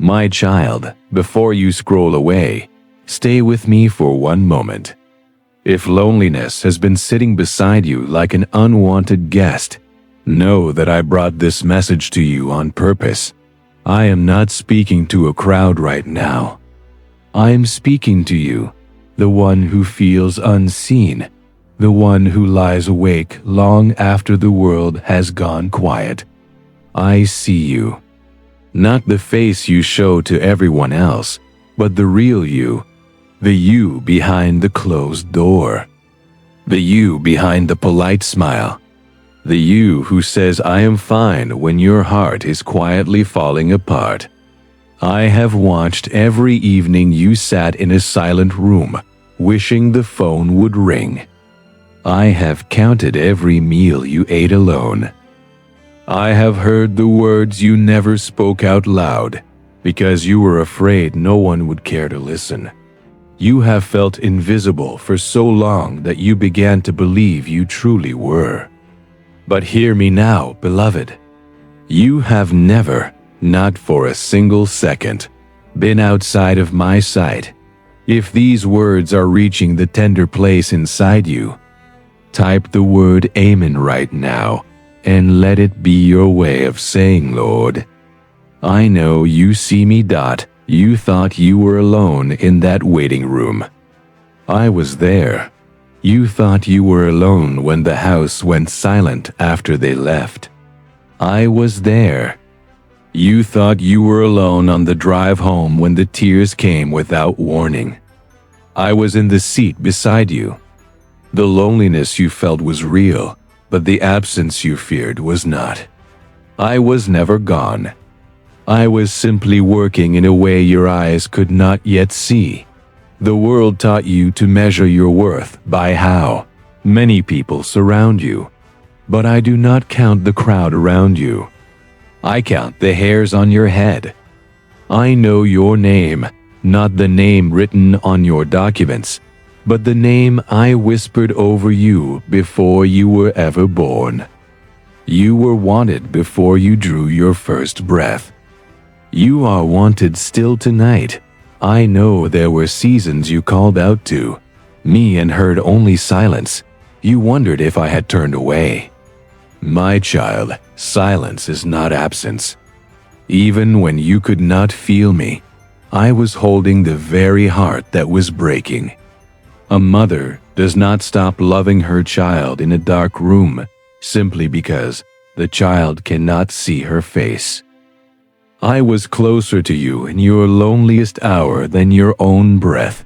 My child, before you scroll away, stay with me for one moment. If loneliness has been sitting beside you like an unwanted guest, know that I brought this message to you on purpose. I am not speaking to a crowd right now. I am speaking to you, the one who feels unseen, the one who lies awake long after the world has gone quiet. I see you. Not the face you show to everyone else, but the real you, the you behind the closed door, the you behind the polite smile, the you who says I am fine when your heart is quietly falling apart. I have watched every evening you sat in a silent room, wishing the phone would ring. I have counted every meal you ate alone. I have heard the words you never spoke out loud, because you were afraid no one would care to listen. You have felt invisible for so long that you began to believe you truly were. But hear me now, beloved. You have never, not for a single second, been outside of my sight. If these words are reaching the tender place inside you, type the word Amen right now and let it be your way of saying, Lord, I know you see me. You thought you were alone in that waiting room. I was there. You thought you were alone when the house went silent after they left. I was there. You thought you were alone on the drive home when the tears came without warning. I was in the seat beside you. The loneliness you felt was real, but the absence you feared was not. I was never gone. I was simply working in a way your eyes could not yet see. The world taught you to measure your worth by how many people surround you. But I do not count the crowd around you. I count the hairs on your head. I know your name, not the name written on your documents, but the name I whispered over you before you were ever born. You were wanted before you drew your first breath. You are wanted still tonight. I know there were seasons you called out to me and heard only silence. You wondered if I had turned away. My child, silence is not absence. Even when you could not feel me, I was holding the very heart that was breaking. A mother does not stop loving her child in a dark room simply because the child cannot see her face. I was closer to you in your loneliest hour than your own breath.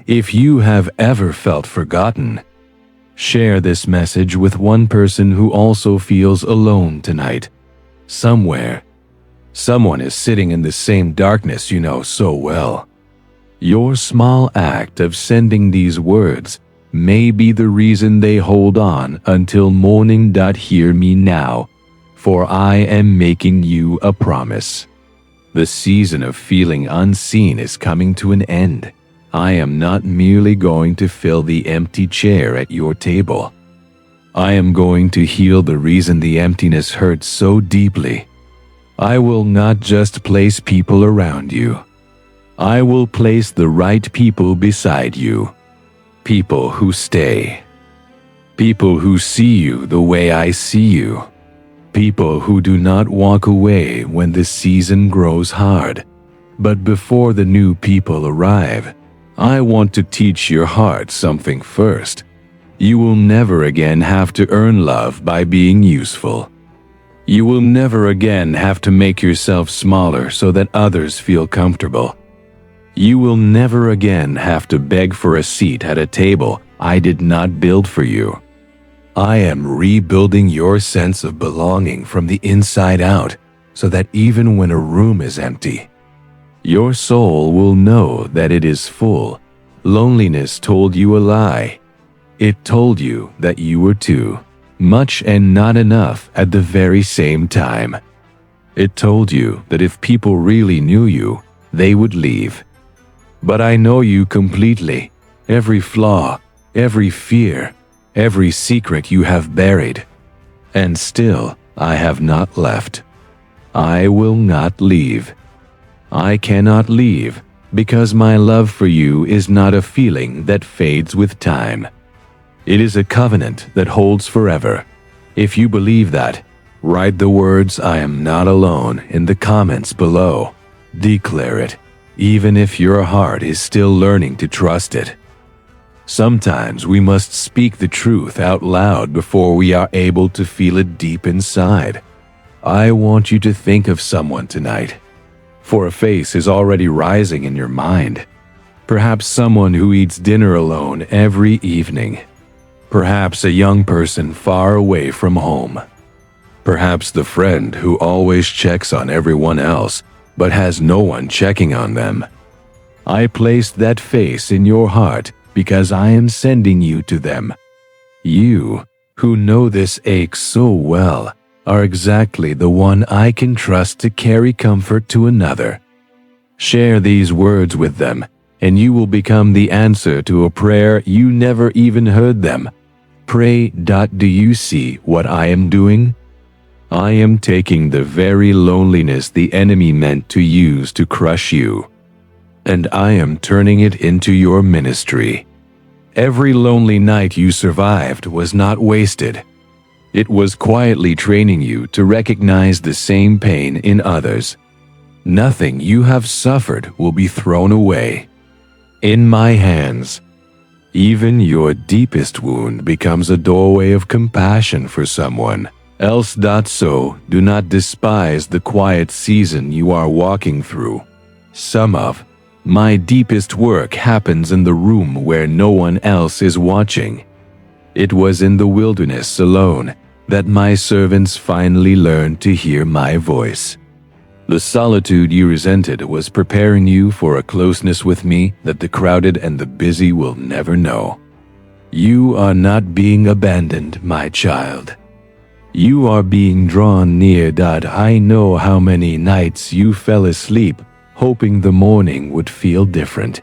If you have ever felt forgotten, share this message with one person who also feels alone tonight. Somewhere, someone is sitting in the same darkness you know so well. Your small act of sending these words may be the reason they hold on until morning. Hear me now, for I am making you a promise. The season of feeling unseen is coming to an end. I am not merely going to fill the empty chair at your table. I am going to heal the reason the emptiness hurts so deeply. I will not just place people around you. I will place the right people beside you. People who stay. People who see you the way I see you. People who do not walk away when the season grows hard. But before the new people arrive, I want to teach your heart something first. You will never again have to earn love by being useful. You will never again have to make yourself smaller so that others feel comfortable. You will never again have to beg for a seat at a table I did not build for you. I am rebuilding your sense of belonging from the inside out so that even when a room is empty, your soul will know that it is full. Loneliness told you a lie. It told you that you were too much and not enough at the very same time. It told you that if people really knew you, they would leave. But I know you completely, every flaw, every fear, every secret you have buried. And still, I have not left. I will not leave. I cannot leave because my love for you is not a feeling that fades with time. It is a covenant that holds forever. If you believe that, write the words "I am not alone" in the comments below. Declare it, even if your heart is still learning to trust it. Sometimes we must speak the truth out loud before we are able to feel it deep inside. I want you to think of someone tonight, for a face is already rising in your mind. Perhaps someone who eats dinner alone every evening. Perhaps a young person far away from home. Perhaps the friend who always checks on everyone else but has no one checking on them. I placed that face in your heart because I am sending you to them. You, who know this ache so well, are exactly the one I can trust to carry comfort to another. Share these words with them, and you will become the answer to a prayer you never even heard them. Pray. Do you see what I am doing? I am taking the very loneliness the enemy meant to use to crush you, and I am turning it into your ministry. Every lonely night you survived was not wasted. It was quietly training you to recognize the same pain in others. Nothing you have suffered will be thrown away. In my hands, even your deepest wound becomes a doorway of compassion for someone else. So do not despise the quiet season you are walking through. Some of my deepest work happens in the room where no one else is watching. It was in the wilderness alone that my servants finally learned to hear my voice. The solitude you resented was preparing you for a closeness with me that the crowded and the busy will never know. You are not being abandoned, my child. You are being drawn near. I know how many nights you fell asleep hoping the morning would feel different,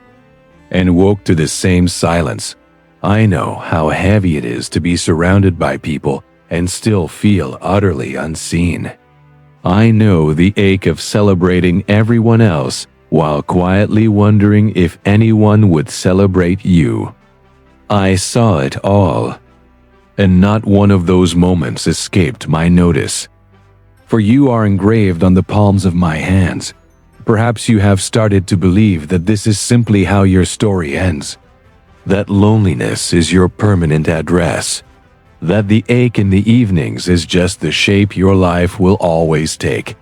and woke to the same silence. I know how heavy it is to be surrounded by people and still feel utterly unseen. I know the ache of celebrating everyone else while quietly wondering if anyone would celebrate you. I saw it all, and not one of those moments escaped my notice. For you are engraved on the palms of my hands. Perhaps you have started to believe that this is simply how your story ends. That loneliness is your permanent address. That the ache in the evenings is just the shape your life will always take.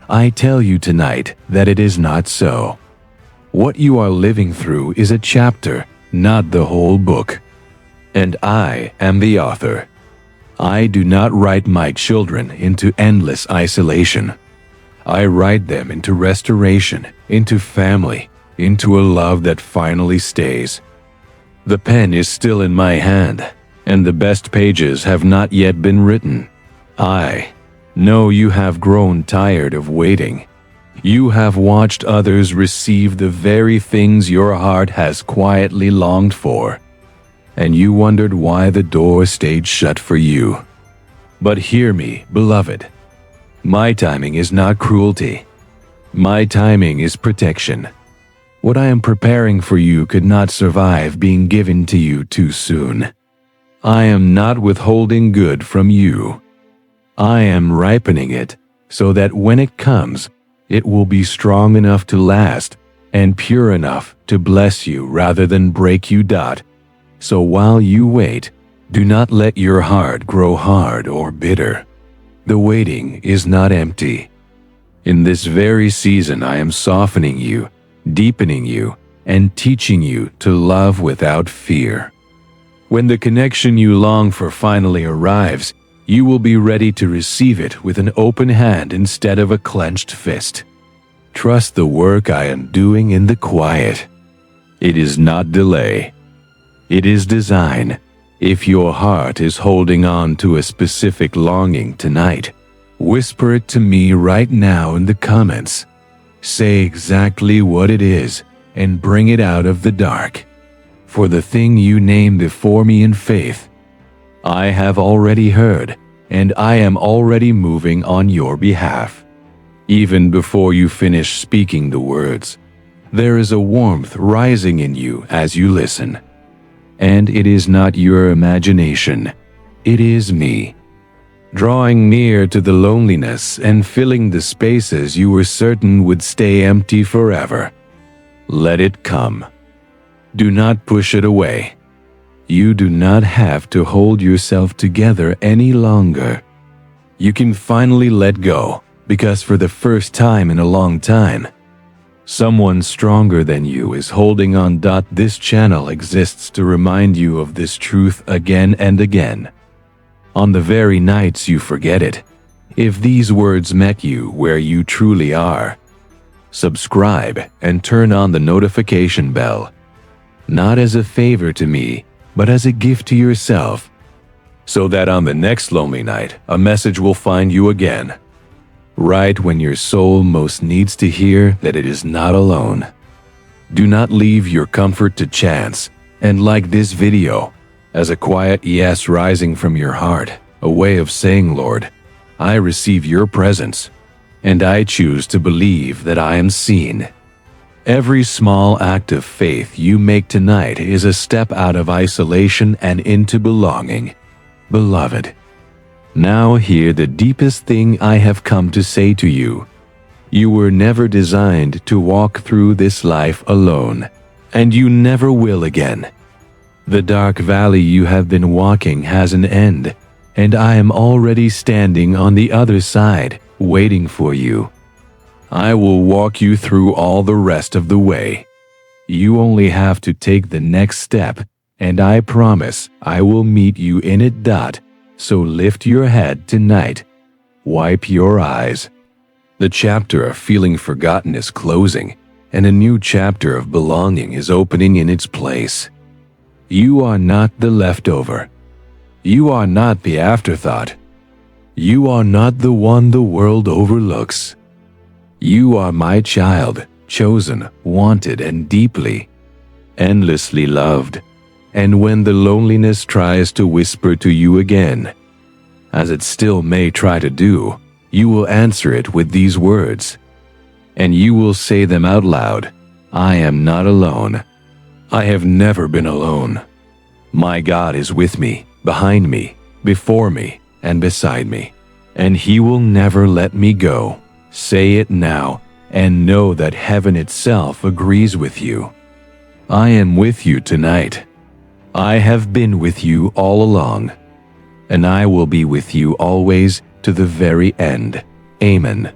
I tell you tonight that it is not so. What you are living through is a chapter, not the whole book. And I am the author. I do not write my children into endless isolation. I write them into restoration, into family, into a love that finally stays. The pen is still in my hand, and the best pages have not yet been written. I know you have grown tired of waiting. You have watched others receive the very things your heart has quietly longed for, and you wondered why the door stayed shut for you. But hear me, beloved. My timing is not cruelty. My timing is protection. What I am preparing for you could not survive being given to you too soon. I am not withholding good from you. I am ripening it so that when it comes, it will be strong enough to last and pure enough to bless you rather than break you. So while you wait, do not let your heart grow hard or bitter. The waiting is not empty. In this very season, I am softening you, deepening you, and teaching you to love without fear. When the connection you long for finally arrives, you will be ready to receive it with an open hand instead of a clenched fist. Trust the work I am doing in the quiet. It is not delay. It is design. If your heart is holding on to a specific longing tonight, whisper it to me right now in the comments. Say exactly what it is and bring it out of the dark. For the thing you name before me in faith, I have already heard, and I am already moving on your behalf. Even before you finish speaking the words, there is a warmth rising in you as you listen. And it is not your imagination, it is me, drawing near to the loneliness and filling the spaces you were certain would stay empty forever. Let it come. Do not push it away. You do not have to hold yourself together any longer. You can finally let go, because for the first time in a long time, someone stronger than you is holding on. This channel exists to remind you of this truth again and again. On the very nights you forget it, if these words met you where you truly are, subscribe and turn on the notification bell, not as a favor to me, but as a gift to yourself, so that on the next lonely night, a message will find you again, right when your soul most needs to hear that it is not alone. Do not leave your comfort to chance, and like this video as a quiet yes rising from your heart, a way of saying, Lord, I receive your presence, and I choose to believe that I am seen. Every small act of faith you make tonight is a step out of isolation and into belonging. Beloved, now hear the deepest thing I have come to say to you. You were never designed to walk through this life alone, and you never will again. The dark valley you have been walking has an end, and I am already standing on the other side, waiting for you. I will walk you through all the rest of the way. You only have to take the next step, and I promise I will meet you in it. So lift your head tonight. Wipe your eyes. The chapter of feeling forgotten is closing, and a new chapter of belonging is opening in its place. You are not the leftover. You are not the afterthought. You are not the one the world overlooks. You are my child, chosen, wanted, and deeply, endlessly loved. And when the loneliness tries to whisper to you again, as it still may try to do, you will answer it with these words, and you will say them out loud. I am not alone. I have never been alone. My God is with me, behind me, before me, and beside me, and He will never let me go. Say it now, and know that heaven itself agrees with you. I am with you tonight. I have been with you all along, and I will be with you always to the very end. Amen.